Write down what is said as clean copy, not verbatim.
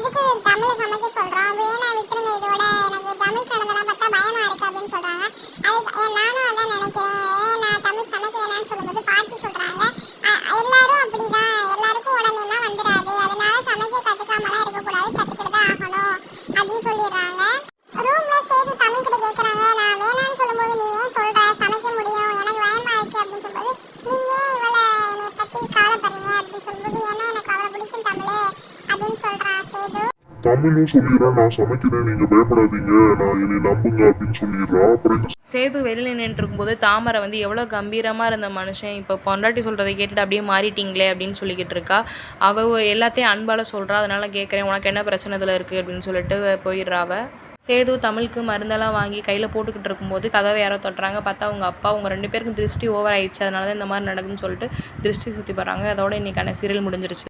எதுக்கு தமிழ் சமைக்க சொல்றோம், வேணா விட்டுருங்க, இதோட எனக்கு தமிழ் கலந்தெல்லாம் பார்த்தா பயமா இருக்கு அப்படின்னு சொல்றாங்க. நானும் அதான் நினைக்கிறேன், நான் தமிழ் சமைக்க வேணாம்னு சொல்லும்போது பாட்டி சொல்றாங்க, எல்லாரும் அப்படிதான், எல்லாருக்கும் உடனேலாம் வந்துடாது, அதனால சமைக்க கத்துக்காமலாம் இருக்கக்கூடாது, கத்துக்கிட்டு தான் ஆகணும் அப்படின்னு சொல்லிடுறாங்க. ரூம்ல சேது தமிழ் கிட்ட கேட்கறாங்க, நான் வேணாம்னு சொல்லும்போது நீ ஏன் சொல்ற, சமைக்க முடியும், எனக்கு பயமா இருக்கு அப்படின்னு சொல்லும்போது, நீங்க இவள என்னை பத்தி கவலைப்படுறீங்க அப்படின்னு சொல்லும்போது, ஏன்னா எனக்கு அவளை பிடிக்கும் தமிழ் அப்படின்னு சொல்றான் சேது. தமிழும் சொல்லிடுறான், நான் சமைக்கிறேன், நீங்க பயப்படாதீங்க, நான் என்னை நம்புங்க அப்படின்னு சொல்லிடுறான். அப்புறம் சேது வெளியில் நின்றுருக்கும்போது தாமரை வந்து எவ்வளோ கம்பீரமாக இருந்த மனுஷன் இப்போ பொண்டாட்டி சொல்கிறத கேட்டுட்டு அப்படியே மாறிட்டீங்களே அப்படின்னு சொல்லிக்கிட்டு இருக்கா. அவள் எல்லாத்தையும் அன்பால் சொல்கிறா, அதனால் கேட்குறேன், உனக்கு என்ன பிரச்சனை இதில் இருக்குது அப்படின்னு சொல்லிட்டு போயிடுறா அவள். சேது தமிழுக்கு மருந்தெல்லாம் வாங்கி கையில் போட்டுக்கிட்டு இருக்கும்போது கதவை யாரோ தொட்டுறாங்க. பார்த்தா அவங்க அப்பா, அவங்க 2 பேருக்கும் திருஷ்டி ஓவர் ஆயிடுச்சு, அதனால தான் இந்த மாதிரி நடக்குதுன்னு சொல்லிட்டு திருஷ்டி சுற்றி போகிறாங்க. அதோட இன்றைக்கான சீரியல் முடிஞ்சிருச்சு.